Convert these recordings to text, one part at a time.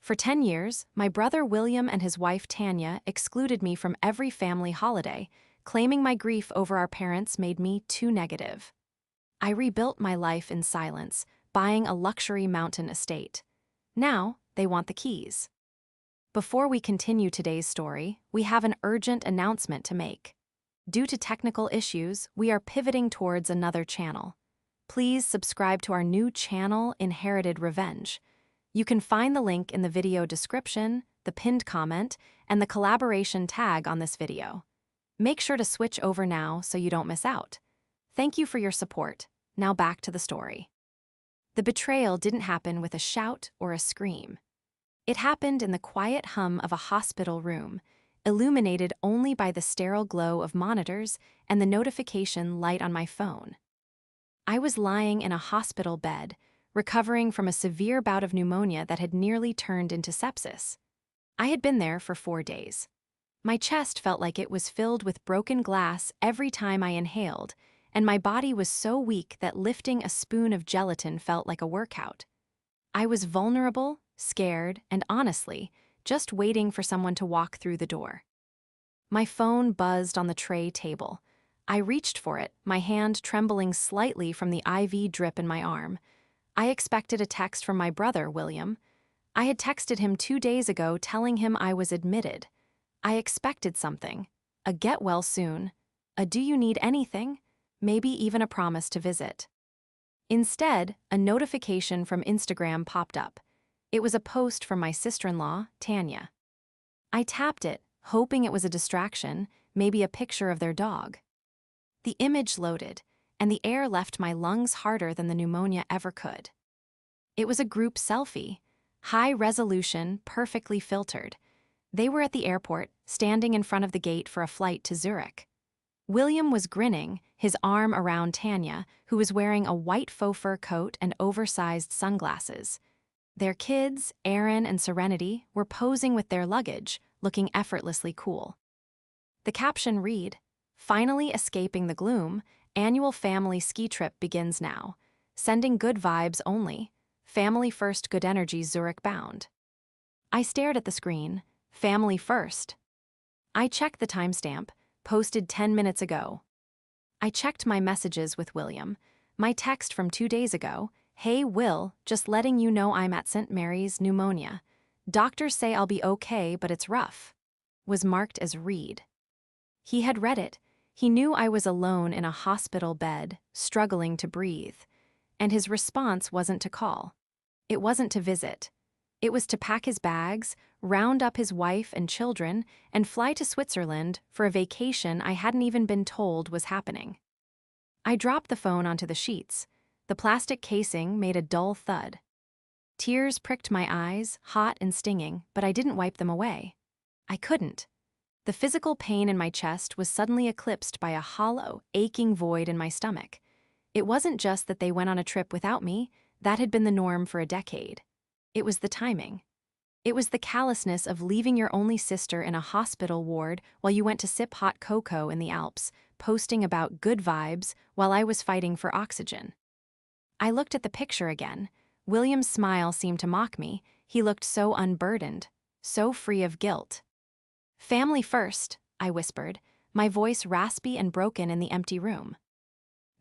For 10 years, my brother William and his wife Tanya excluded me from every family holiday, claiming my grief over our parents made me too negative. I rebuilt my life in silence, buying a luxury mountain estate. Now, they want the keys. Before we continue today's story, we have an urgent announcement to make. Due to technical issues, we are pivoting towards another channel. Please subscribe to our new channel, Inherited Revenge. You can find the link in the video description, the pinned comment, and the collaboration tag on this video. Make sure to switch over now so you don't miss out. Thank you for your support. Now back to the story. The betrayal didn't happen with a shout or a scream. It happened in the quiet hum of a hospital room, illuminated only by the sterile glow of monitors and the notification light on my phone. I was lying in a hospital bed, recovering from a severe bout of pneumonia that had nearly turned into sepsis. I had been there for 4 days. My chest felt like it was filled with broken glass every time I inhaled, and my body was so weak that lifting a spoon of gelatin felt like a workout. I was vulnerable, scared, and honestly, just waiting for someone to walk through the door. My phone buzzed on the tray table. I reached for it, my hand trembling slightly from the IV drip in my arm. I expected a text from my brother, William. I had texted him 2 days ago telling him I was admitted. I expected something. A get well soon. A do you need anything? Maybe even a promise to visit. Instead, a notification from Instagram popped up. It was a post from my sister-in-law, Tanya. I tapped it, hoping it was a distraction, maybe a picture of their dog. The image loaded, and the air left my lungs harder than the pneumonia ever could. It was a group selfie, high resolution, perfectly filtered. They were at the airport, standing in front of the gate for a flight to Zurich. William was grinning, his arm around Tanya, who was wearing a white faux fur coat and oversized sunglasses. Their kids, Aaron and Serenity, were posing with their luggage, looking effortlessly cool. The caption read, "Finally escaping the gloom, annual family ski trip begins now. Sending good vibes only. Family first good energy Zurich bound." I stared at the screen. Family first. I checked the timestamp, posted 10 minutes ago. I checked my messages with William. My text from 2 days ago, "Hey Will, just letting you know I'm at St. Mary's pneumonia. Doctors say I'll be okay, but it's rough," was marked as read. He had read it. He knew I was alone in a hospital bed, struggling to breathe. And his response wasn't to call. It wasn't to visit. It was to pack his bags, round up his wife and children, and fly to Switzerland for a vacation I hadn't even been told was happening. I dropped the phone onto the sheets. The plastic casing made a dull thud. Tears pricked my eyes, hot and stinging, but I didn't wipe them away. I couldn't. The physical pain in my chest was suddenly eclipsed by a hollow, aching void in my stomach. It wasn't just that they went on a trip without me. That had been the norm for a decade. It was the timing. It was the callousness of leaving your only sister in a hospital ward while you went to sip hot cocoa in the Alps, posting about good vibes while I was fighting for oxygen. I looked at the picture again. William's smile seemed to mock me. He looked so unburdened, so free of guilt. "Family first," I whispered, my voice raspy and broken in the empty room.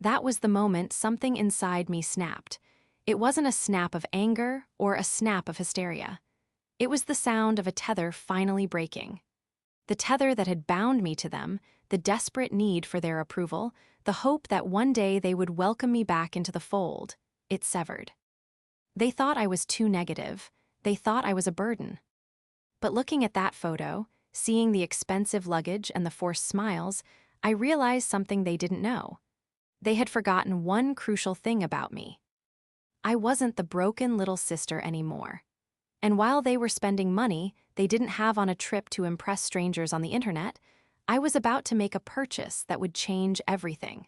That was the moment something inside me snapped. It wasn't a snap of anger or a snap of hysteria. It was the sound of a tether finally breaking. The tether that had bound me to them, the desperate need for their approval, the hope that one day they would welcome me back into the fold. It severed. They thought I was too negative. They thought I was a burden. But looking at that photo, seeing the expensive luggage and the forced smiles, I realized something they didn't know. They had forgotten one crucial thing about me. I wasn't the broken little sister anymore. And while they were spending money they didn't have on a trip to impress strangers on the internet, I was about to make a purchase that would change everything.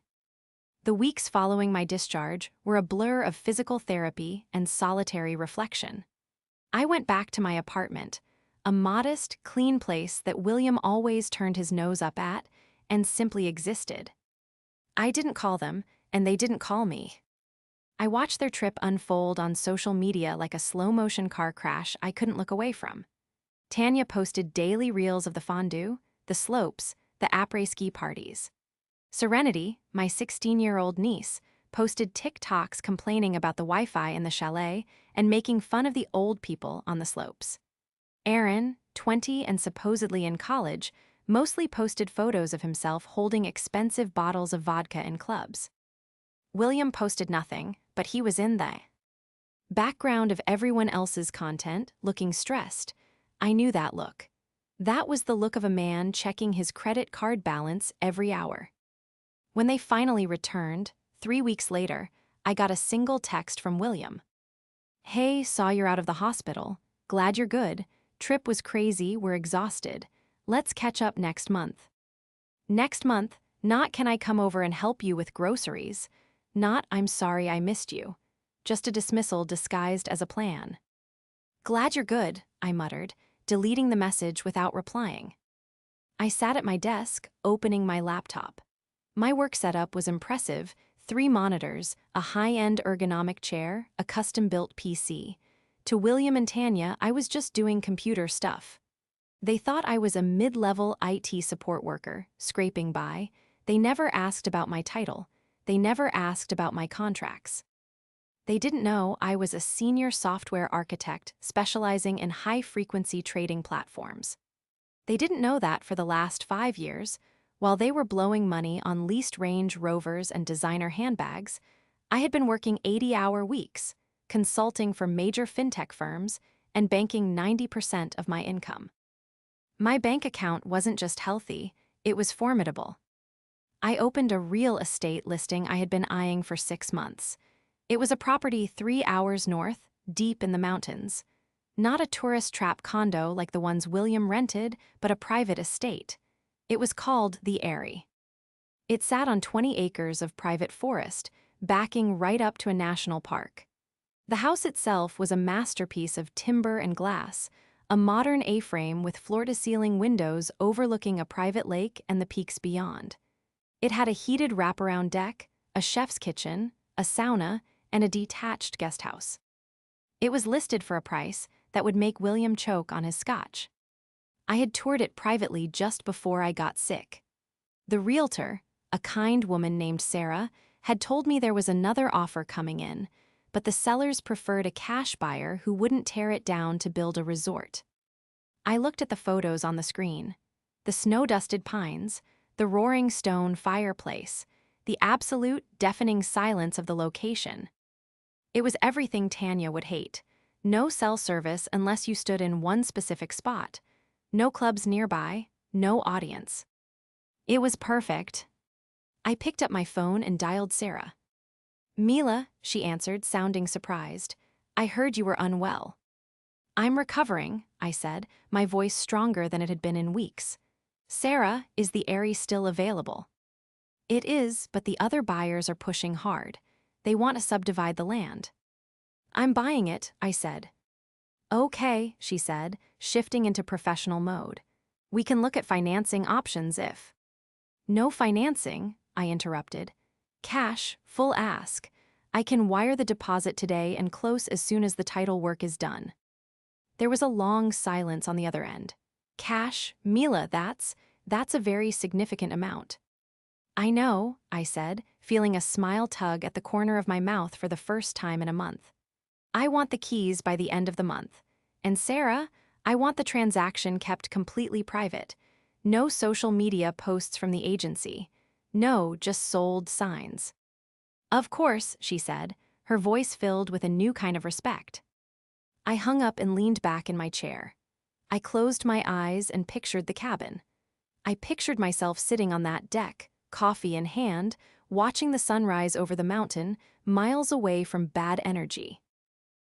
The weeks following my discharge were a blur of physical therapy and solitary reflection. I went back to my apartment, a modest, clean place that William always turned his nose up at, and simply existed. I didn't call them, and they didn't call me. I watched their trip unfold on social media like a slow-motion car crash I couldn't look away from. Tanya posted daily reels of the fondue, the slopes, the après-ski parties. Serenity, my 16-year-old niece, posted TikToks complaining about the Wi-Fi in the chalet and making fun of the old people on the slopes. Aaron, 20 and supposedly in college, mostly posted photos of himself holding expensive bottles of vodka in clubs. William posted nothing, but he was in the background of everyone else's content, looking stressed. I knew that look. That was the look of a man checking his credit card balance every hour. When they finally returned, 3 weeks later, I got a single text from William. "Hey, saw you're out of the hospital. Glad you're good. Trip was crazy, we're exhausted. Let's catch up next month." Next month, not "can I come over and help you with groceries?" Not "I'm sorry I missed you." Just a dismissal disguised as a plan. "Glad you're good," I muttered, deleting the message without replying. I sat at my desk, opening my laptop. My work setup was impressive: 3 monitors, a high-end ergonomic chair, a custom-built PC. To William and Tanya, I was just doing computer stuff. They thought I was a mid-level IT support worker, scraping by. They never asked about my title. They never asked about my contracts. They didn't know I was a senior software architect specializing in high-frequency trading platforms. They didn't know that for the last 5 years, while they were blowing money on leased Range Rovers and designer handbags, I had been working 80-hour weeks, consulting for major fintech firms, and banking 90% of my income. My bank account wasn't just healthy, it was formidable. I opened a real estate listing I had been eyeing for 6 months. It was a property 3 hours north, deep in the mountains. Not a tourist trap condo like the ones William rented, but a private estate. It was called The Eyrie. It sat on 20 acres of private forest, backing right up to a national park. The house itself was a masterpiece of timber and glass, a modern A-frame with floor-to-ceiling windows overlooking a private lake and the peaks beyond. It had a heated wraparound deck, a chef's kitchen, a sauna, and a detached guesthouse. It was listed for a price that would make William choke on his scotch. I had toured it privately just before I got sick. The realtor, a kind woman named Sarah, had told me there was another offer coming in, but the sellers preferred a cash buyer who wouldn't tear it down to build a resort. I looked at the photos on the screen. The snow-dusted pines, the roaring stone fireplace, the absolute, deafening silence of the location. It was everything Tanya would hate. No cell service unless you stood in one specific spot. No clubs nearby, no audience. It was perfect. I picked up my phone and dialed Sarah. "Mila," she answered, sounding surprised. "I heard you were unwell." "I'm recovering," I said, my voice stronger than it had been in weeks. "Sarah, is the Eyrie still available?" "It is, but the other buyers are pushing hard. They want to subdivide the land." "I'm buying it," I said. "Okay," she said, shifting into professional mode. "We can look at financing options if—" "No financing," I interrupted. "Cash, full ask. I can wire the deposit today and close as soon as the title work is done." There was a long silence on the other end. "Cash, Mila, that's a very significant amount." "I know," I said, feeling a smile tug at the corner of my mouth for the first time in a month. "I want the keys by the end of the month. And Sarah, I want the transaction kept completely private. No social media posts from the agency. No, just sold signs." "Of course," she said, her voice filled with a new kind of respect. I hung up and leaned back in my chair. I closed my eyes and pictured the cabin. I pictured myself sitting on that deck, coffee in hand, watching the sunrise over the mountain, miles away from bad energy.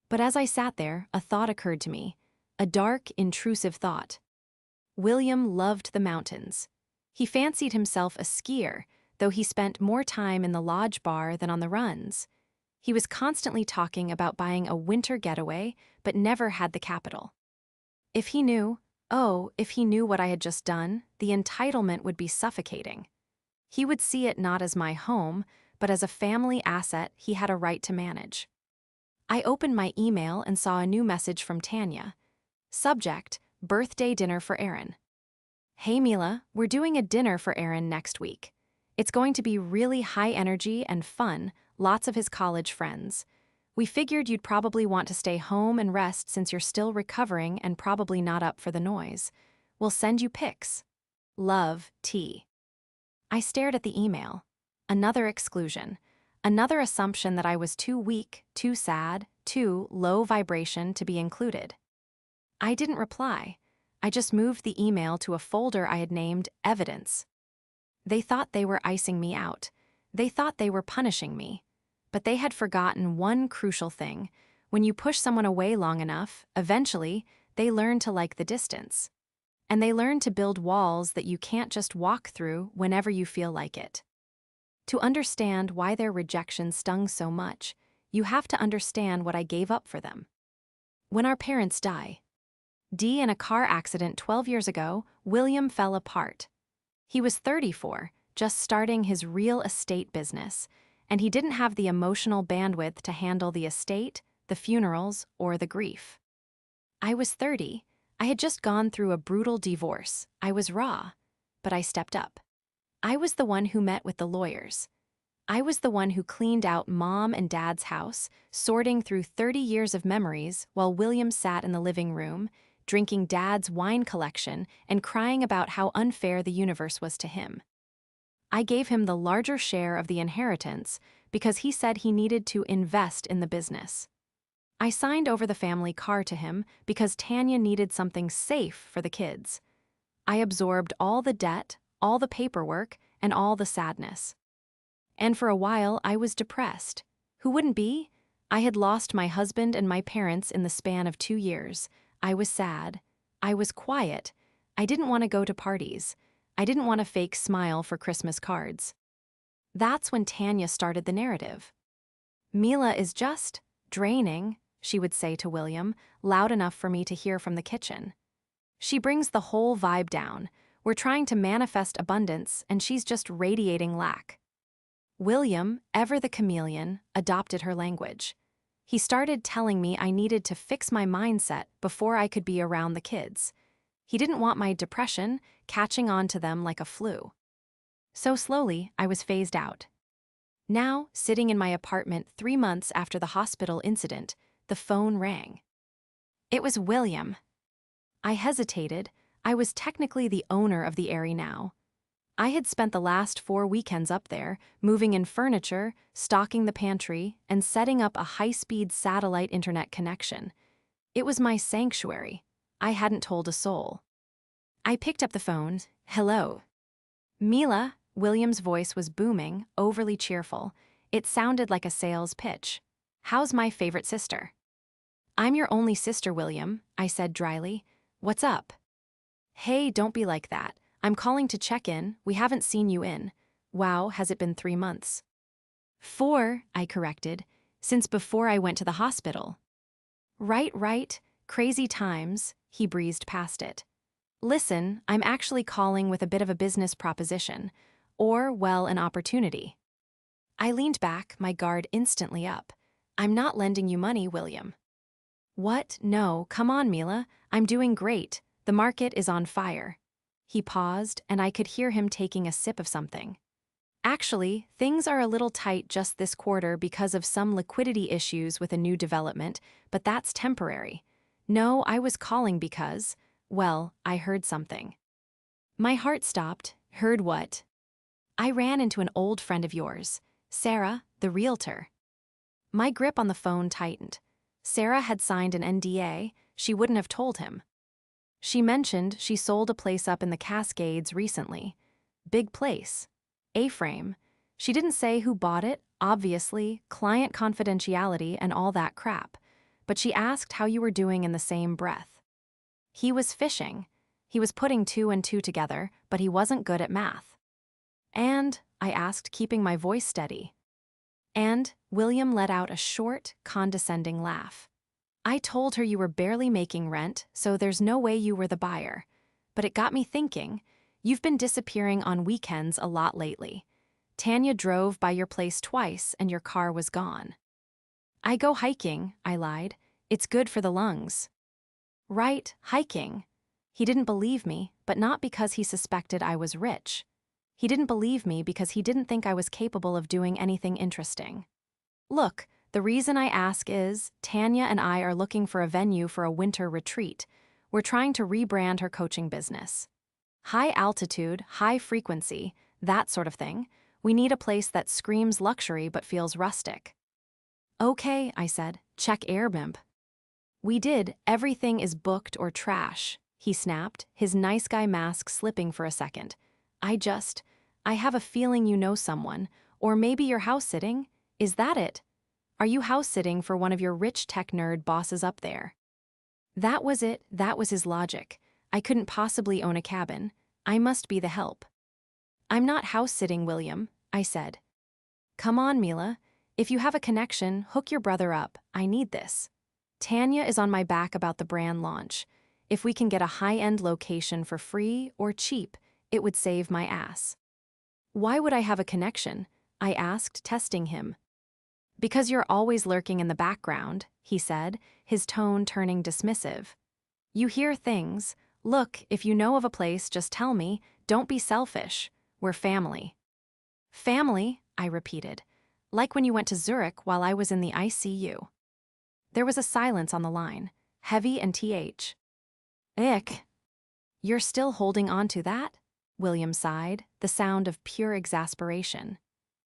But as I sat there, a thought occurred to me, a dark, intrusive thought. William loved the mountains. He fancied himself a skier, though he spent more time in the lodge bar than on the runs. He was constantly talking about buying a winter getaway, but never had the capital. If he knew what I had just done, the entitlement would be suffocating. He would see it not as my home, but as a family asset he had a right to manage. I opened my email and saw a new message from Tanya. Subject: birthday dinner for Aaron. Hey Mila, we're doing a dinner for Aaron next week. It's going to be really high energy and fun, lots of his college friends. We figured you'd probably want to stay home and rest since you're still recovering and probably not up for the noise. We'll send you pics. Love, T. I stared at the email. Another exclusion. Another assumption that I was too weak, too sad, too low vibration to be included. I didn't reply. I just moved the email to a folder I had named Evidence. They thought they were icing me out. They thought they were punishing me. But they had forgotten one crucial thing. When you push someone away long enough, eventually, they learn to like the distance. And they learn to build walls that you can't just walk through whenever you feel like it. To understand why their rejection stung so much, you have to understand what I gave up for them. When our parents die. D, in a car accident 12 years ago, William fell apart. He was 34, just starting his real estate business, and he didn't have the emotional bandwidth to handle the estate, the funerals, or the grief. I was 30. I had just gone through a brutal divorce. I was raw, but I stepped up. I was the one who met with the lawyers. I was the one who cleaned out Mom and Dad's house, sorting through 30 years of memories while William sat in the living room, drinking Dad's wine collection and crying about how unfair the universe was to him. I gave him the larger share of the inheritance because he said he needed to invest in the business. I signed over the family car to him because Tanya needed something safe for the kids. I absorbed all the debt, all the paperwork, and all the sadness. And for a while, I was depressed. Who wouldn't be? I had lost my husband and my parents in the span of 2 years. I was sad. I was quiet. I didn't want to go to parties. I didn't want a fake smile for Christmas cards. That's when Tanya started the narrative. Mila is just draining, she would say to William, loud enough for me to hear from the kitchen. She brings the whole vibe down. We're trying to manifest abundance, and she's just radiating lack. William, ever the chameleon, adopted her language. He started telling me I needed to fix my mindset before I could be around the kids. He didn't want my depression catching on to them like a flu. So slowly, I was phased out. Now, sitting in my apartment 3 months after the hospital incident, the phone rang. It was William. I hesitated. I was technically the owner of the Aerie now. I had spent the last 4 weekends up there, moving in furniture, stocking the pantry, and setting up a high-speed satellite internet connection. It was my sanctuary. I hadn't told a soul. I picked up the phone. Hello. Mila, William's voice was booming, overly cheerful. It sounded like a sales pitch. How's my favorite sister? I'm your only sister, William, I said dryly. What's up? Hey, don't be like that. I'm calling to check in. We haven't seen you in. Wow, has it been 3 months? 4, I corrected, since before I went to the hospital. Right. Crazy times, he breezed past it. Listen, I'm actually calling with a bit of a business proposition, or, well, an opportunity. I leaned back, my guard instantly up. I'm not lending you money, William. What? No, come on, Mila. I'm doing great. The market is on fire. He paused, and I could hear him taking a sip of something. Actually, things are a little tight just this quarter because of some liquidity issues with a new development, but that's temporary. No, I was calling because, well, I heard something. My heart stopped. Heard what? I ran into an old friend of yours, Sarah, the realtor. My grip on the phone tightened. Sarah had signed an NDA. She wouldn't have told him. She mentioned she sold a place up in the Cascades recently. Big place. A-frame. She didn't say who bought it, obviously, client confidentiality and all that crap, but she asked how you were doing in the same breath. He was fishing. He was putting 2 and 2 together, but he wasn't good at math. And, I asked, keeping my voice steady. And, William let out a short, condescending laugh. I told her you were barely making rent, so there's no way you were the buyer. But it got me thinking. You've been disappearing on weekends a lot lately. Tanya drove by your place twice and your car was gone. I go hiking, I lied. It's good for the lungs. Right, hiking. He didn't believe me, but not because he suspected I was rich. He didn't believe me because he didn't think I was capable of doing anything interesting. Look, the reason I ask is, Tanya and I are looking for a venue for a winter retreat. We're trying to rebrand her coaching business. High altitude, high frequency, that sort of thing. We need a place that screams luxury but feels rustic. Okay, I said, check Airbnb. We did, everything is booked or trash, he snapped, his nice guy mask slipping for a second. I have a feeling you know someone, or maybe you're house sitting? Is that it? Are you house sitting for one of your rich tech nerd bosses up there? That was it, that was his logic. I couldn't possibly own a cabin. I must be the help. I'm not house sitting, William, I said. Come on, Mila. If you have a connection, hook your brother up. I need this. Tanya is on my back about the brand launch. If we can get a high-end location for free or cheap, it would save my ass. Why would I have a connection? I asked, testing him. Because you're always lurking in the background, he said, his tone turning dismissive. You hear things. Look, if you know of a place, just tell me. Don't be selfish. We're family. Family, I repeated. Like when you went to Zurich while I was in the ICU. There was a silence on the line, heavy and th. Ick. You're still holding on to that? William sighed, the sound of pure exasperation.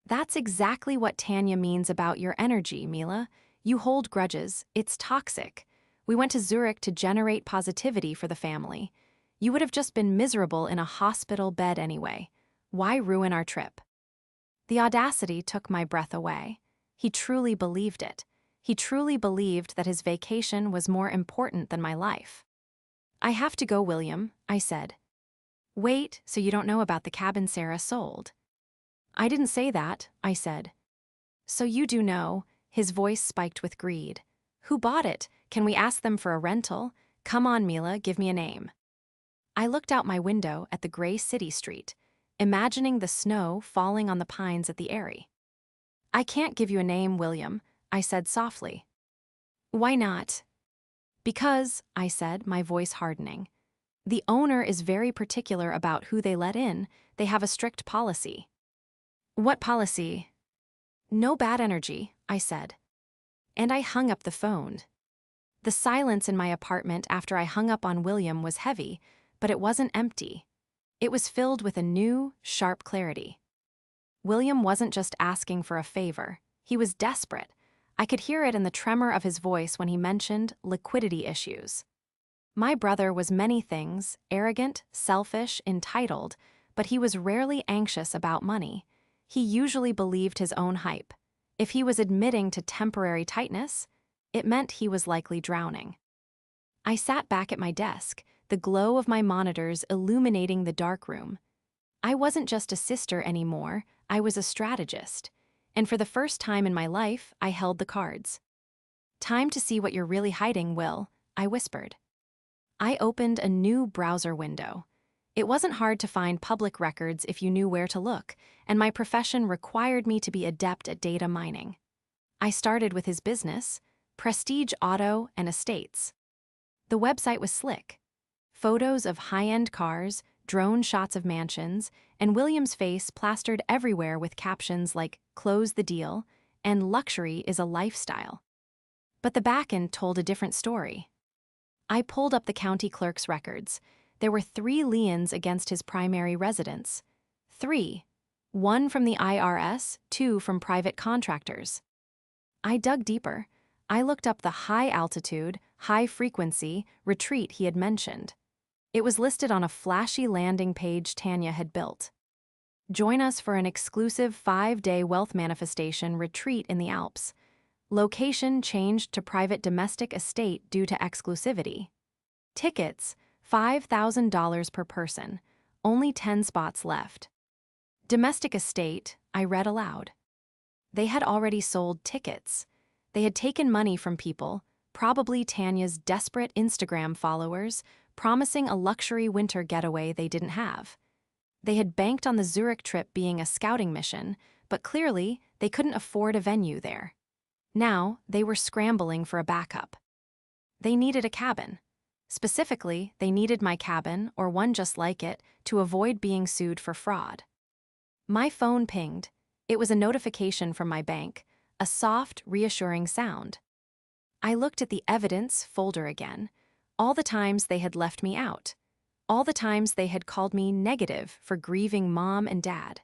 That's exactly what Tanya means about your energy, Mila. You hold grudges. It's toxic. We went to Zurich to generate positivity for the family. You would have just been miserable in a hospital bed anyway. Why ruin our trip? The audacity took my breath away. He truly believed it. He truly believed that his vacation was more important than my life. I have to go, William, I said. Wait, so you don't know about the cabin Sarah sold? I didn't say that, I said. So you do know, his voice spiked with greed. Who bought it? Can we ask them for a rental? Come on, Mila, give me a name. I looked out my window at the gray city street, imagining the snow falling on the pines at the Eyrie. I can't give you a name, William, I said softly. Why not? Because, I said, my voice hardening. The owner is very particular about who they let in. They have a strict policy. What policy? No bad energy, I said. And I hung up the phone. The silence in my apartment after I hung up on William was heavy, but it wasn't empty. It was filled with a new, sharp clarity. William wasn't just asking for a favor. He was desperate. I could hear it in the tremor of his voice when he mentioned liquidity issues. My brother was many things, arrogant, selfish, entitled, but he was rarely anxious about money. He usually believed his own hype. If he was admitting to temporary tightness, it meant he was likely drowning. I sat back at my desk, the glow of my monitors illuminating the dark room. I wasn't just a sister anymore, I was a strategist. And for the first time in my life, I held the cards. Time to see what you're really hiding, Will, I whispered. I opened a new browser window. It wasn't hard to find public records if you knew where to look, and my profession required me to be adept at data mining. I started with his business, Prestige Auto and Estates. The website was slick. Photos of high-end cars, drone shots of mansions, and William's face plastered everywhere with captions like "Close the deal" and "Luxury is a lifestyle." But the backend told a different story. I pulled up the county clerk's records. There were 3 liens against his primary residence. 3. 1 from the IRS, 2 from private contractors. I dug deeper. I looked up the high-altitude, high-frequency retreat he had mentioned. It was listed on a flashy landing page Tanya had built. Join us for an exclusive 5-day wealth manifestation retreat in the Alps. Location changed to private domestic estate due to exclusivity. Tickets, $5,000 per person. Only 10 spots left. Domestic estate, I read aloud. They had already sold tickets. They had taken money from people, probably Tanya's desperate Instagram followers, promising a luxury winter getaway they didn't have. They had banked on the Zurich trip being a scouting mission, but clearly they couldn't afford a venue there. Now, they were scrambling for a backup. They needed a cabin. Specifically, they needed my cabin, or one just like it, to avoid being sued for fraud. My phone pinged. It was a notification from my bank, a soft, reassuring sound. I looked at the evidence folder again. All the times they had left me out. All the times they had called me negative for grieving mom and dad.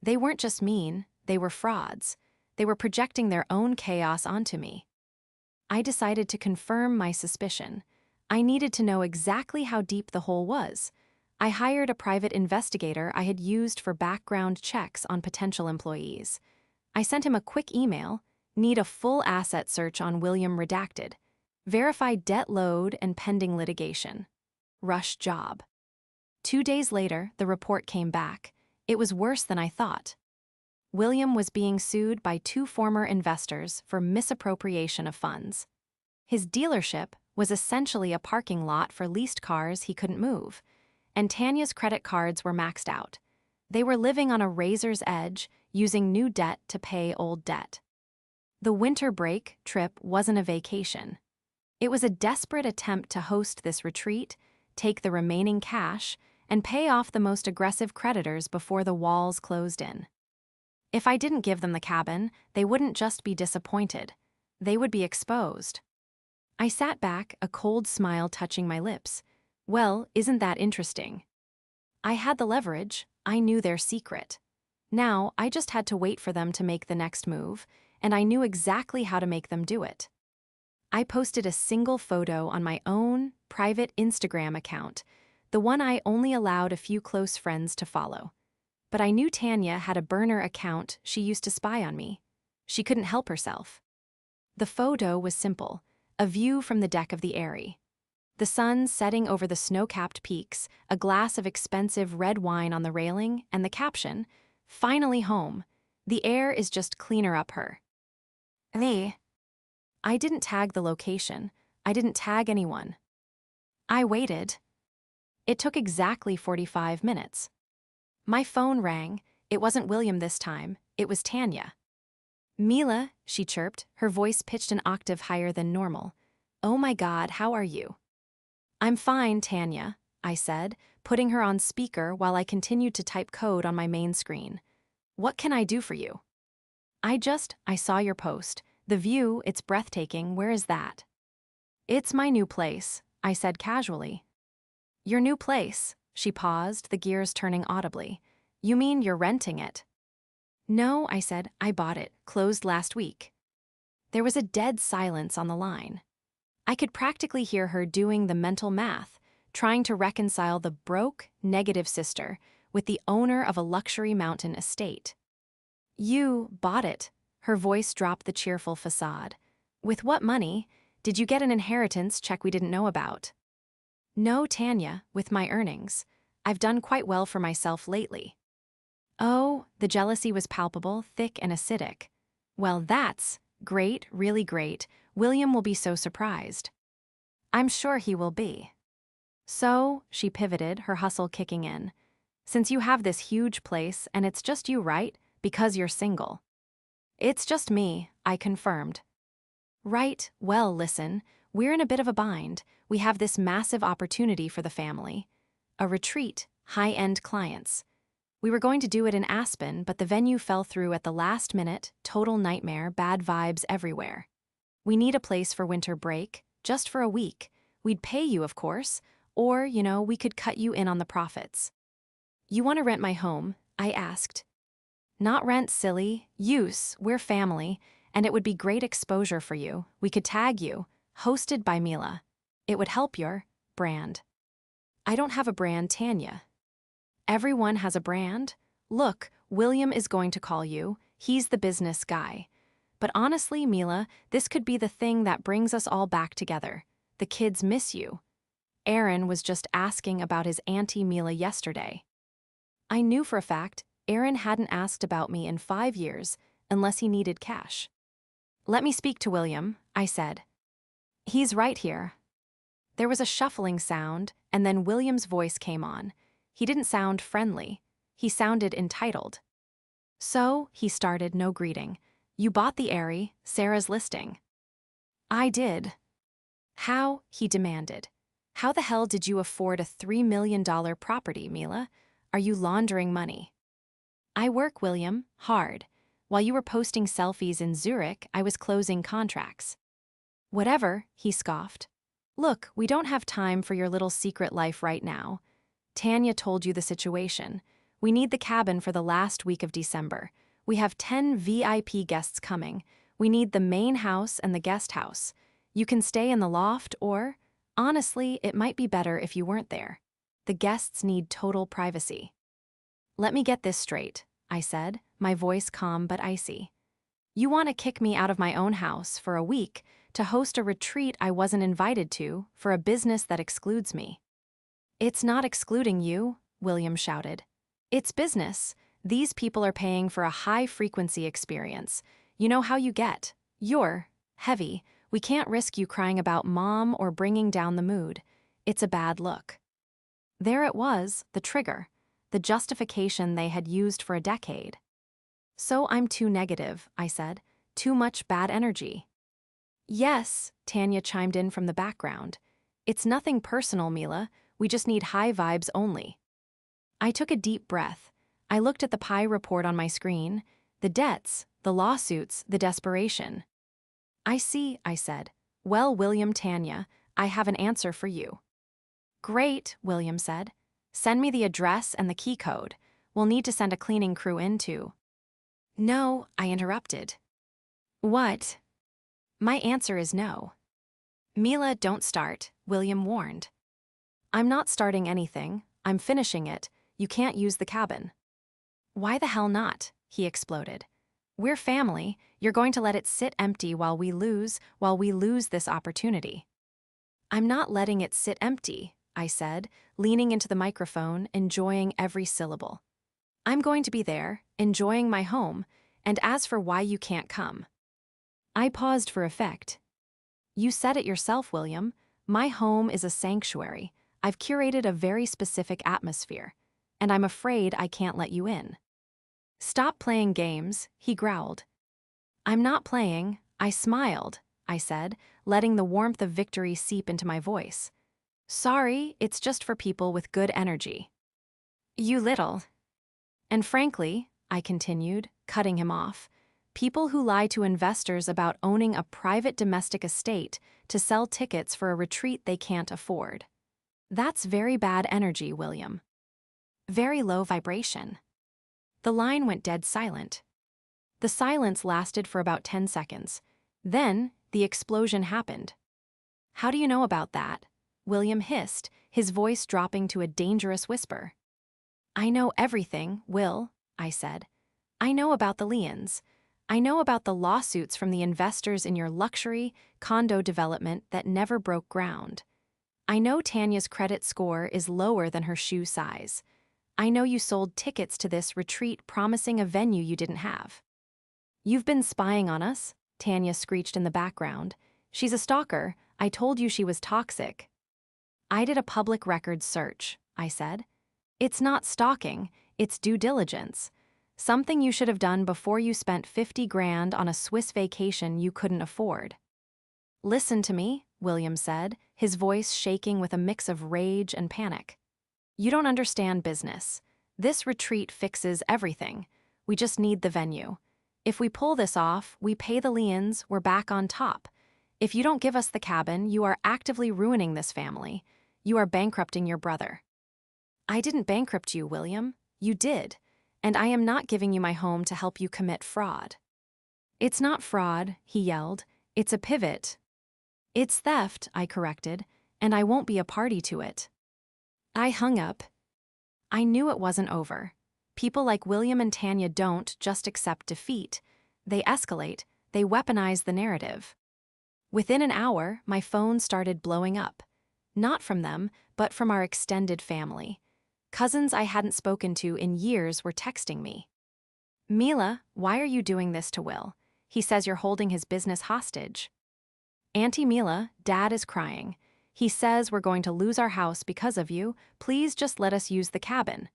They weren't just mean, they were frauds. They were projecting their own chaos onto me. I decided to confirm my suspicion. I needed to know exactly how deep the hole was. I hired a private investigator I had used for background checks on potential employees. I sent him a quick email, need a full asset search on William redacted, verify debt load and pending litigation. Rush job. 2 days later, the report came back. It was worse than I thought. William was being sued by 2 former investors for misappropriation of funds. His dealership was essentially a parking lot for leased cars he couldn't move, and Tanya's credit cards were maxed out. They were living on a razor's edge, using new debt to pay old debt. The winter break trip wasn't a vacation. It was a desperate attempt to host this retreat, take the remaining cash, and pay off the most aggressive creditors before the walls closed in. If I didn't give them the cabin, they wouldn't just be disappointed. They would be exposed. I sat back, a cold smile touching my lips. Well, isn't that interesting? I had the leverage. I knew their secret. Now, I just had to wait for them to make the next move, and I knew exactly how to make them do it. I posted a single photo on my own private Instagram account, the one I only allowed a few close friends to follow. But I knew Tanya had a burner account she used to spy on me. She couldn't help herself. The photo was simple, a view from the deck of the Airy. The sun setting over the snow-capped peaks, a glass of expensive red wine on the railing, and the caption, "Finally home. The air is just cleaner up her." I didn't tag the location. I didn't tag anyone. I waited. It took exactly 45 minutes. My phone rang. It wasn't William this time. It was Tanya. "Mila," she chirped, her voice pitched an octave higher than normal. "Oh my God, how are you?" "I'm fine, Tanya," I said, putting her on speaker while I continued to type code on my main screen. "What can I do for you?" I saw your post. The view, it's breathtaking. Where is that?" "It's my new place," I said casually. "Your new place?" She paused, the gears turning audibly. "You mean you're renting it?" "No," I said, "I bought it, closed last week." There was a dead silence on the line. I could practically hear her doing the mental math, trying to reconcile the broke, negative sister with the owner of a luxury mountain estate. "You bought it." Her voice dropped the cheerful facade. "With what money? Did you get an inheritance check we didn't know about?" "No, Tanya, with my earnings. I've done quite well for myself lately." Oh, the jealousy was palpable, thick and acidic. "Well, that's great, really great. William will be so surprised." "I'm sure he will be." "So," she pivoted, her hustle kicking in, "since you have this huge place and it's just you, right? Because you're single." "It's just me," I confirmed. "Right, well, listen, we're in a bit of a bind. We have this massive opportunity for the family. A retreat, high-end clients. We were going to do it in Aspen, but the venue fell through at the last minute, total nightmare, bad vibes everywhere. We need a place for winter break, just for a week. We'd pay you, of course, or, we could cut you in on the profits." "You want to rent my home?" I asked. "Not rent, silly. Use. We're family, and it would be great exposure for you. We could tag you. Hosted by Mila. It would help your brand." "I don't have a brand, Tanya." "Everyone has a brand. Look, William is going to call you. He's the business guy. But honestly, Mila, this could be the thing that brings us all back together. The kids miss you. Aaron was just asking about his Auntie Mila yesterday." I knew for a fact Aaron hadn't asked about me in 5 years unless he needed cash. "Let me speak to William," I said. "He's right here." There was a shuffling sound, and then William's voice came on. He didn't sound friendly. He sounded entitled. So, he started, no greeting. You bought the Aerie, Sarah's listing. I did. How? He demanded. How the hell did you afford a $3 million property, Mila? Are you laundering money? I work, William, hard. While you were posting selfies in Zurich, I was closing contracts. Whatever, he scoffed. Look, we don't have time for your little secret life right now. Tanya told you the situation. We need the cabin for the last week of December. We have 10 VIP guests coming. We need the main house and the guest house. You can stay in the loft or, honestly, it might be better if you weren't there. The guests need total privacy. Let me get this straight, I said, my voice calm but icy. You want to kick me out of my own house for a week to host a retreat I wasn't invited to for a business that excludes me. It's not excluding you, William shouted. It's business. These people are paying for a high-frequency experience. You know how you get. You're heavy. We can't risk you crying about mom or bringing down the mood. It's a bad look. There it was, the trigger, the justification they had used for a decade. So I'm too negative, I said. Too much bad energy. Yes, Tanya chimed in from the background. It's nothing personal, Mila. We just need high vibes only. I took a deep breath. I looked at the pie report on my screen. The debts, the lawsuits, the desperation. I see, I said. Well, William, Tanya, I have an answer for you. Great, William said. Send me the address and the key code. We'll need to send a cleaning crew in too. No, I interrupted. What? My answer is no. Mila, don't start, William warned. I'm not starting anything. I'm finishing it. You can't use the cabin. Why the hell not? He exploded. We're family. You're going to let it sit empty while we lose this opportunity. I'm not letting it sit empty, I said, leaning into the microphone, enjoying every syllable. I'm going to be there, enjoying my home, and as for why you can't come. I paused for effect. You said it yourself, William. My home is a sanctuary. I've curated a very specific atmosphere, and I'm afraid I can't let you in. Stop playing games, he growled. I'm not playing, I smiled, I said, letting the warmth of victory seep into my voice. Sorry, it's just for people with good energy. You little. And frankly, I continued, cutting him off, people who lie to investors about owning a private domestic estate to sell tickets for a retreat they can't afford. That's very bad energy, William. Very low vibration. The line went dead silent. The silence lasted for about 10 seconds. Then, the explosion happened. How do you know about that? William hissed, his voice dropping to a dangerous whisper. I know everything, Will, I said. I know about the liens. I know about the lawsuits from the investors in your luxury condo development that never broke ground. I know Tanya's credit score is lower than her shoe size. I know you sold tickets to this retreat promising a venue you didn't have. You've been spying on us, Tanya screeched in the background. She's a stalker. I told you she was toxic. I did a public records search, I said. It's not stalking, it's due diligence. Something you should have done before you spent 50 grand on a Swiss vacation you couldn't afford. Listen to me, William said, his voice shaking with a mix of rage and panic. You don't understand business. This retreat fixes everything. We just need the venue. If we pull this off, we pay the liens, we're back on top. If you don't give us the cabin, you are actively ruining this family. You are bankrupting your brother. I didn't bankrupt you, William. You did. And I am not giving you my home to help you commit fraud. It's not fraud, he yelled. It's a pivot. It's theft, I corrected, and I won't be a party to it. I hung up. I knew it wasn't over. People like William and Tanya don't just accept defeat. They escalate, they weaponize the narrative. Within an hour, my phone started blowing up. Not from them, but from our extended family. Cousins I hadn't spoken to in years were texting me. Mila, why are you doing this to Will? He says you're holding his business hostage. Auntie Mila, Dad is crying. He says we're going to lose our house because of you. Please just let us use the cabin.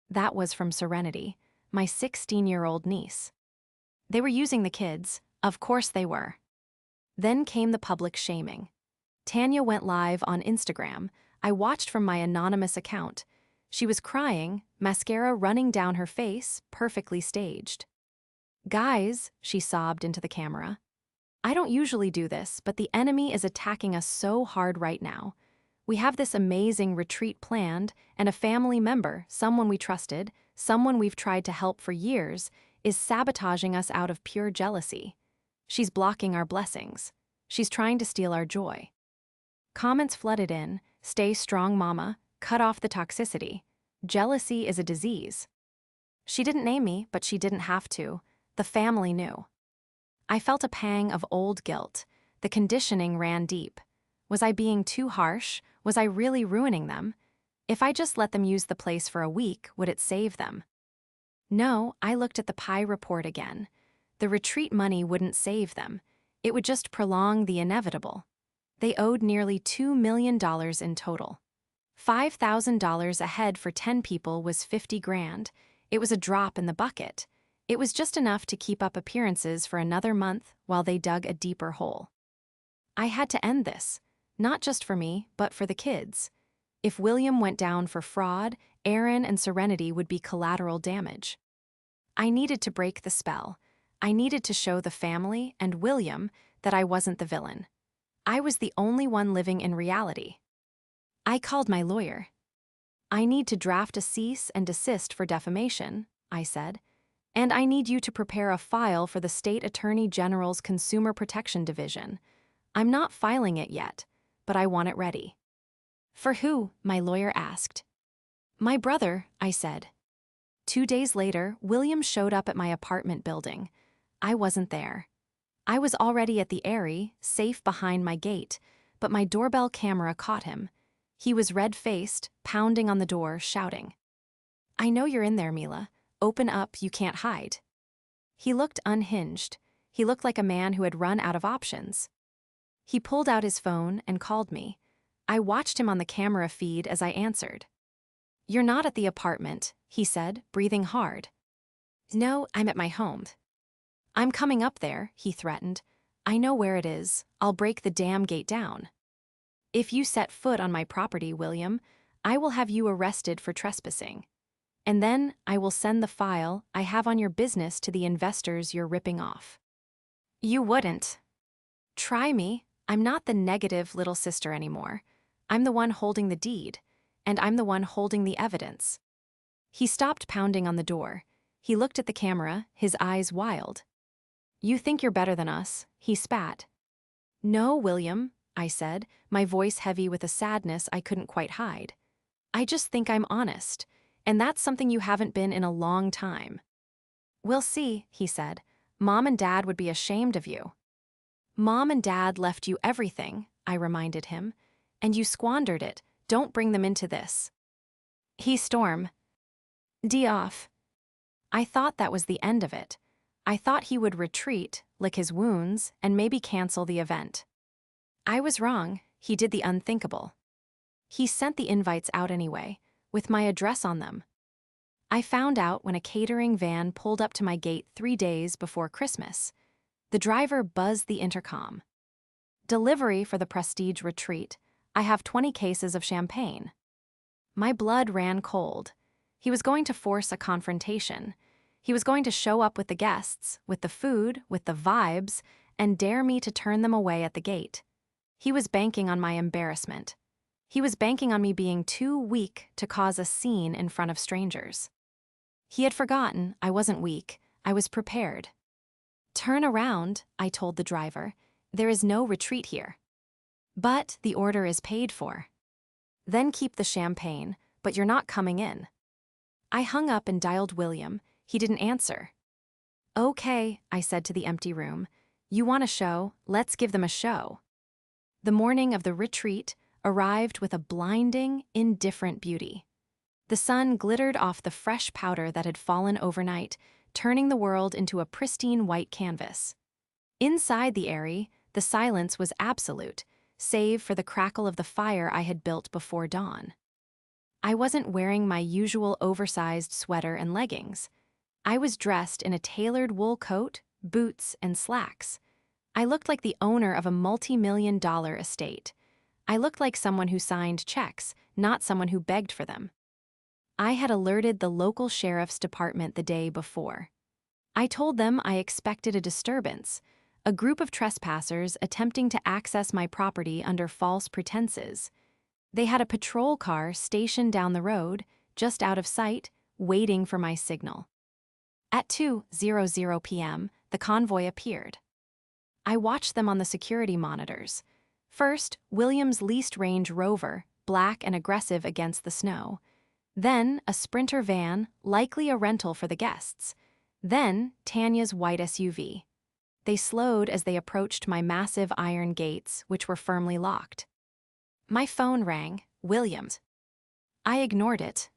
That was from Serenity, my 16-year-old niece. They were using the kids. Of course they were. Then came the public shaming. Tanya went live on Instagram. I watched from my anonymous account. She was crying, mascara running down her face, perfectly staged. "Guys," she sobbed into the camera. "I don't usually do this, but the enemy is attacking us so hard right now. We have this amazing retreat planned, and a family member, someone we trusted, someone we've tried to help for years, is sabotaging us out of pure jealousy. She's blocking our blessings. She's trying to steal our joy." Comments flooded in: "Stay strong, mama. Cut off the toxicity. Jealousy is a disease." She didn't name me, but she didn't have to. The family knew. I felt a pang of old guilt. The conditioning ran deep. Was I being too harsh? Was I really ruining them? If I just let them use the place for a week, would it save them? No, I looked at the pie report again. The retreat money wouldn't save them. It would just prolong the inevitable. They owed nearly $2 million in total. $5,000 a head for 10 people was 50 grand. It was a drop in the bucket. It was just enough to keep up appearances for another month while they dug a deeper hole. I had to end this, not just for me, but for the kids. If William went down for fraud, Aaron and Serenity would be collateral damage. I needed to break the spell. I needed to show the family and William that I wasn't the villain. I was the only one living in reality. I called my lawyer. "I need to draft a cease and desist for defamation," I said. "And I need you to prepare a file for the State Attorney General's Consumer Protection Division. I'm not filing it yet, but I want it ready." "For who?" my lawyer asked. "My brother," I said. 2 days later, William showed up at my apartment building. I wasn't there. I was already at the Aerie, safe behind my gate, but my doorbell camera caught him. He was red-faced, pounding on the door, shouting, "I know you're in there, Mila. Open up, you can't hide." He looked unhinged. He looked like a man who had run out of options. He pulled out his phone and called me. I watched him on the camera feed as I answered. "You're not at the apartment," he said, breathing hard. "No, I'm at my home." "I'm coming up there," he threatened. "I know where it is. I'll break the damn gate down. If you set foot on my property, William, I will have you arrested for trespassing. And then I will send the file I have on your business to the investors you're ripping off." "You wouldn't." "Try me. I'm not the negative little sister anymore. I'm the one holding the deed, and I'm the one holding the evidence." He stopped pounding on the door. He looked at the camera, his eyes wild. "You think you're better than us," he spat. "No, William," I said, my voice heavy with a sadness I couldn't quite hide. "I just think I'm honest, and that's something you haven't been in a long time." "We'll see," he said. "Mom and Dad would be ashamed of you." "Mom and Dad left you everything," I reminded him, "and you squandered it. Don't bring them into this." He stormed. "D off." I thought that was the end of it. I thought he would retreat, lick his wounds, and maybe cancel the event. I was wrong. He did the unthinkable. He sent the invites out anyway, with my address on them. I found out when a catering van pulled up to my gate 3 days before Christmas. The driver buzzed the intercom. "Delivery for the Prestige Retreat. I have 20 cases of champagne." My blood ran cold. He was going to force a confrontation. He was going to show up with the guests, with the food, with the vibes, and dare me to turn them away at the gate. He was banking on my embarrassment. He was banking on me being too weak to cause a scene in front of strangers. He had forgotten I wasn't weak. I was prepared. "Turn around," I told the driver. "There is no retreat here." "But the order is paid for." "Then keep the champagne, but you're not coming in." I hung up and dialed William. He didn't answer. "Okay," I said to the empty room. "You want a show? Let's give them a show." The morning of the retreat arrived with a blinding, indifferent beauty. The sun glittered off the fresh powder that had fallen overnight, turning the world into a pristine white canvas. Inside the Aerie, the silence was absolute. save for the crackle of the fire I had built before dawn. I wasn't wearing my usual oversized sweater and leggings. I was dressed in a tailored wool coat, boots, and slacks. I looked like the owner of a multi-million-dollar estate. I looked like someone who signed checks, not someone who begged for them. I had alerted the local sheriff's department the day before. I told them I expected a disturbance, a group of trespassers attempting to access my property under false pretenses. They had a patrol car stationed down the road, just out of sight, waiting for my signal. At 2:00 p.m., the convoy appeared. I watched them on the security monitors. First, William's leased Range Rover, black and aggressive against the snow. Then, a Sprinter van, likely a rental for the guests. Then, Tanya's white SUV. They slowed as they approached my massive iron gates, which were firmly locked. My phone rang. Williams. I ignored it.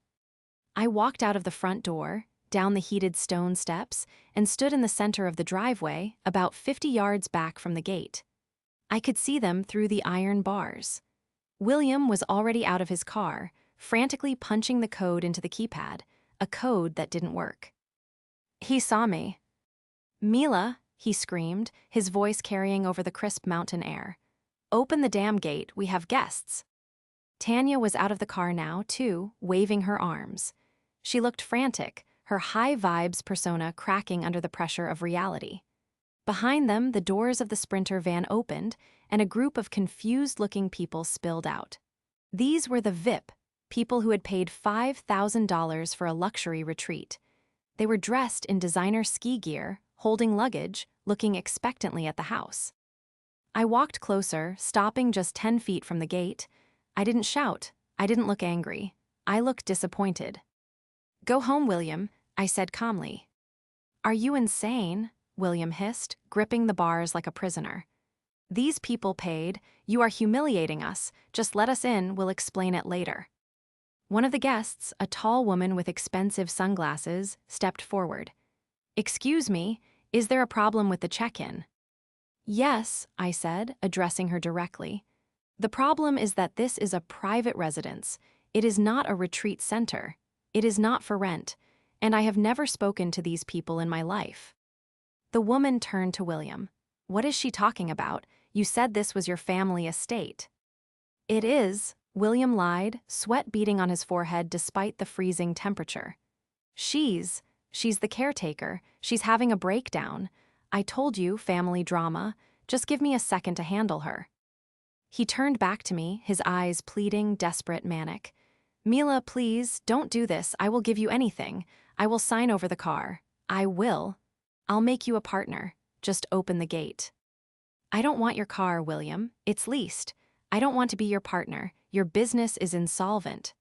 I walked out of the front door, down the heated stone steps, and stood in the center of the driveway, about 50 yards back from the gate. I could see them through the iron bars. William was already out of his car, frantically punching the code into the keypad, a code that didn't work. He saw me. "Mila," he screamed, his voice carrying over the crisp mountain air. "Open the damn gate, we have guests." Tanya was out of the car now, too, waving her arms. She looked frantic, her high-vibes persona cracking under the pressure of reality. Behind them, the doors of the Sprinter van opened, and a group of confused-looking people spilled out. These were the VIP, people who had paid $5,000 for a luxury retreat. They were dressed in designer ski gear, holding luggage, looking expectantly at the house. I walked closer, stopping just 10 feet from the gate. I didn't shout. I didn't look angry. I looked disappointed. "Go home, William," I said calmly. "Are you insane?" William hissed, gripping the bars like a prisoner. "These people paid. You are humiliating us. Just let us in, we'll explain it later." One of the guests, a tall woman with expensive sunglasses, stepped forward. "Excuse me, is there a problem with the check-in?" "Yes," I said, addressing her directly. "The problem is that this is a private residence. It is not a retreat center. It is not for rent, and I have never spoken to these people in my life." The woman turned to William. "What is she talking about? You said this was your family estate." "It is," William lied, sweat beading on his forehead despite the freezing temperature. She's the caretaker. She's having a breakdown. I told you, family drama. Just give me a second to handle her." He turned back to me, his eyes pleading, desperate, manic. "Mila, please, don't do this. I will give you anything. I will sign over the car. I will. I'll make you a partner. Just open the gate." "I don't want your car, William. It's leased. I don't want to be your partner. Your business is insolvent."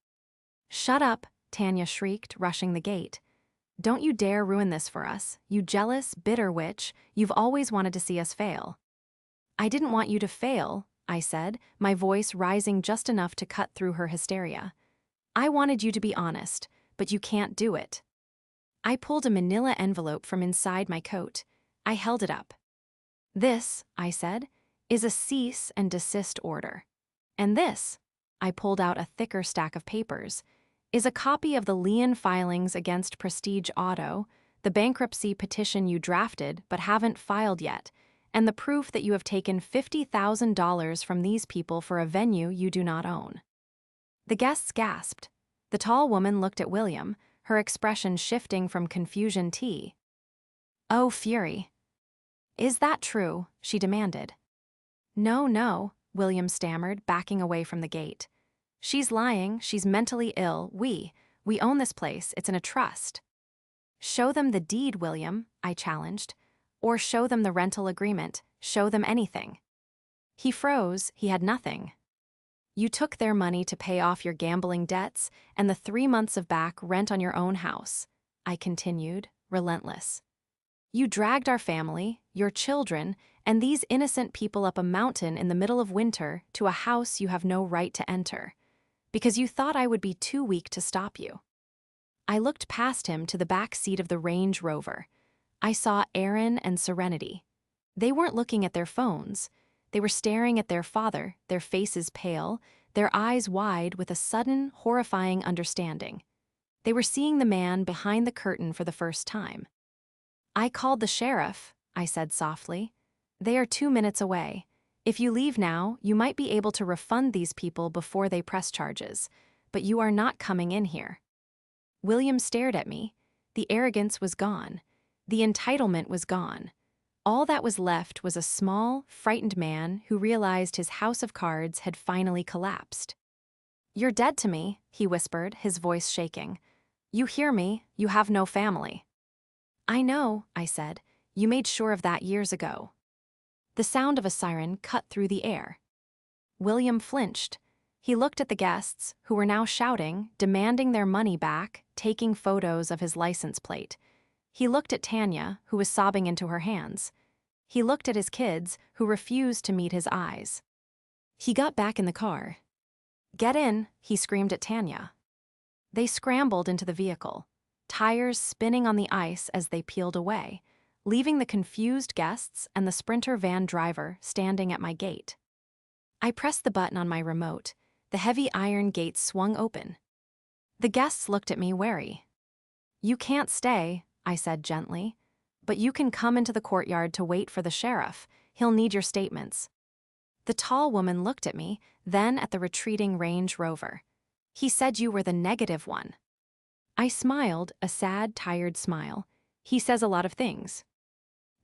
"Shut up," Tanya shrieked, rushing the gate. "Don't you dare ruin this for us. You jealous, bitter witch. You've always wanted to see us fail." "I didn't want you to fail," I said, my voice rising just enough to cut through her hysteria. "I wanted you to be honest, but you can't do it." I pulled a manila envelope from inside my coat. I held it up. "This," I said, "is a cease and desist order. And this," I pulled out a thicker stack of papers, "is a copy of the lien filings against Prestige Auto, the bankruptcy petition you drafted but haven't filed yet, and the proof that you have taken $50,000 from these people for a venue you do not own." The guests gasped. The tall woman looked at William, her expression shifting from confusion to "Oh, fury." "Is that true?" she demanded. No, William stammered, backing away from the gate. "She's lying, she's mentally ill, we own this place, it's in a trust." "Show them the deed, William," I challenged. "Or show them the rental agreement, show them anything." He froze, he had nothing. "You took their money to pay off your gambling debts and the 3 months of back rent on your own house," I continued, relentless. "You dragged our family, your children, and these innocent people up a mountain in the middle of winter to a house you have no right to enter, because you thought I would be too weak to stop you." I looked past him to the back seat of the Range Rover. I saw Aaron and Serenity. They weren't looking at their phones. They were staring at their father, their faces pale, their eyes wide with a sudden, horrifying understanding. They were seeing the man behind the curtain for the first time. "I called the sheriff," I said softly. "They are 2 minutes away. If you leave now, you might be able to refund these people before they press charges, but you are not coming in here." William stared at me. The arrogance was gone. The entitlement was gone. All that was left was a small, frightened man who realized his house of cards had finally collapsed. "You're dead to me," he whispered, his voice shaking. "You hear me, you have no family." "I know," I said. "You made sure of that years ago." The sound of a siren cut through the air. William flinched. He looked at the guests, who were now shouting, demanding their money back, taking photos of his license plate. He looked at Tanya, who was sobbing into her hands. He looked at his kids, who refused to meet his eyes. He got back in the car. "Get in," he screamed at Tanya. They scrambled into the vehicle, tires spinning on the ice as they peeled away, leaving the confused guests and the Sprinter van driver standing at my gate. I pressed the button on my remote. The heavy iron gate swung open. The guests looked at me wary. "You can't stay," I said gently, "but you can come into the courtyard to wait for the sheriff. He'll need your statements." The tall woman looked at me, then at the retreating Range Rover. "He said you were the negative one." I smiled, a sad, tired smile. "He says a lot of things."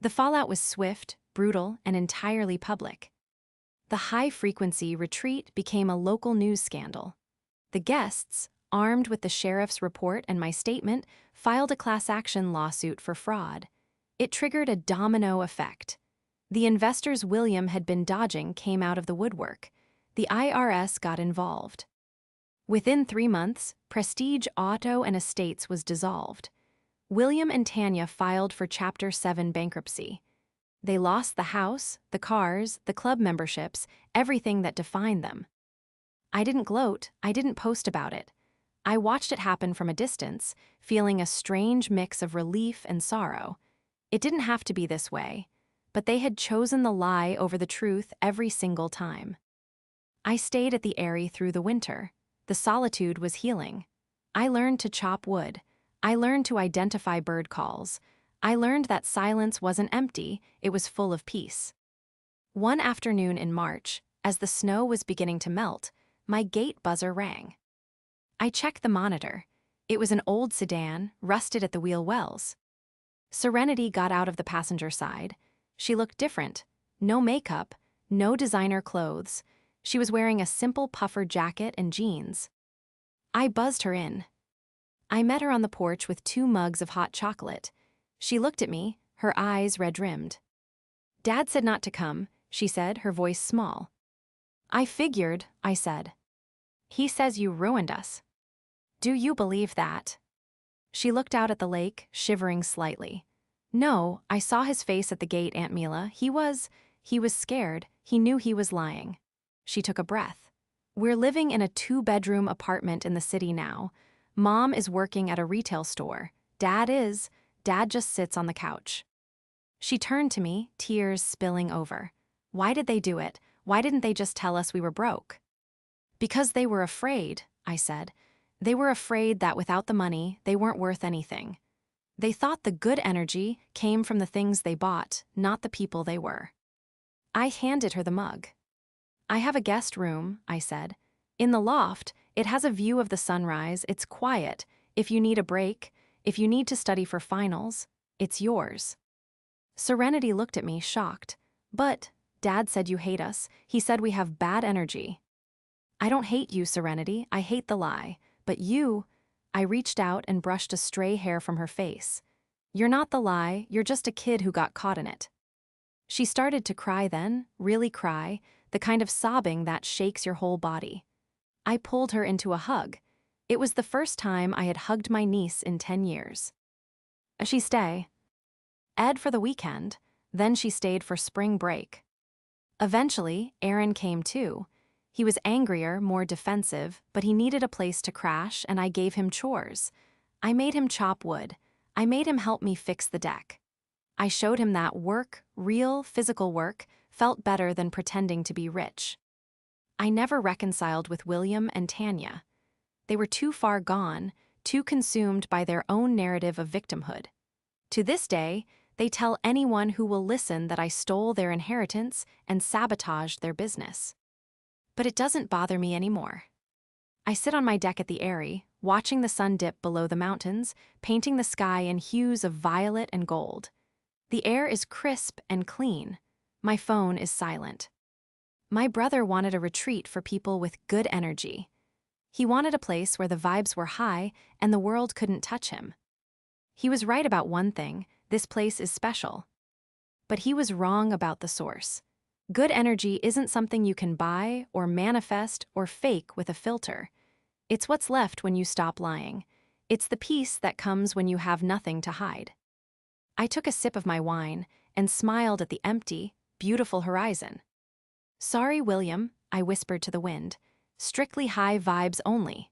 The fallout was swift, brutal, and entirely public. The high-frequency retreat became a local news scandal. The guests, armed with the sheriff's report and my statement, filed a class-action lawsuit for fraud. It triggered a domino effect. The investors William had been dodging came out of the woodwork. The IRS got involved. Within 3 months, Prestige Auto and Estates was dissolved. William and Tanya filed for Chapter 7 bankruptcy. They lost the house, the cars, the club memberships, everything that defined them. I didn't gloat, I didn't post about it. I watched it happen from a distance, feeling a strange mix of relief and sorrow. It didn't have to be this way, but they had chosen the lie over the truth every single time. I stayed at the Eyrie through the winter. The solitude was healing. I learned to chop wood. I learned to identify bird calls. I learned that silence wasn't empty, it was full of peace. One afternoon in March, as the snow was beginning to melt, my gate buzzer rang. I checked the monitor. It was an old sedan, rusted at the wheel wells. Serenity got out of the passenger side. She looked different. No makeup, no designer clothes. She was wearing a simple puffer jacket and jeans. I buzzed her in. I met her on the porch with 2 mugs of hot chocolate. She looked at me, her eyes red-rimmed. "Dad said not to come," she said, her voice small. "I figured," I said. "He says you ruined us." "Do you believe that?" She looked out at the lake, shivering slightly. "No, I saw his face at the gate, Aunt Mila. He was scared. He knew he was lying." She took a breath. "We're living in a 2-bedroom apartment in the city now. Mom is working at a retail store. Dad just sits on the couch." She turned to me, tears spilling over. "Why did they do it? Why didn't they just tell us we were broke?" "Because they were afraid," I said. "They were afraid that without the money, they weren't worth anything. They thought the good energy came from the things they bought, not the people they were." I handed her the mug. "I have a guest room," I said. "In the loft, it has a view of the sunrise, it's quiet. If you need a break, if you need to study for finals, it's yours." Serenity looked at me, shocked. "But, Dad said you hate us. He said we have bad energy." "I don't hate you, Serenity. I hate the lie. But you—" I reached out and brushed a stray hair from her face. "You're not the lie, you're just a kid who got caught in it." She started to cry then, really cry, the kind of sobbing that shakes your whole body. I pulled her into a hug. It was the first time I had hugged my niece in 10 years. She stay. Ed for the weekend, then she stayed for spring break. Eventually, Aaron came too. He was angrier, more defensive, but he needed a place to crash, and I gave him chores. I made him chop wood. I made him help me fix the deck. I showed him that work, real, physical work, felt better than pretending to be rich. I never reconciled with William and Tanya. They were too far gone, too consumed by their own narrative of victimhood. To this day, they tell anyone who will listen that I stole their inheritance and sabotaged their business. But it doesn't bother me anymore. I sit on my deck at the Eyrie, watching the sun dip below the mountains, painting the sky in hues of violet and gold. The air is crisp and clean. My phone is silent. My brother wanted a retreat for people with good energy. He wanted a place where the vibes were high and the world couldn't touch him. He was right about one thing: this place is special. But he was wrong about the source. Good energy isn't something you can buy or manifest or fake with a filter. It's what's left when you stop lying. It's the peace that comes when you have nothing to hide. I took a sip of my wine and smiled at the empty, beautiful horizon. "Sorry, William," I whispered to the wind. "Strictly high vibes only."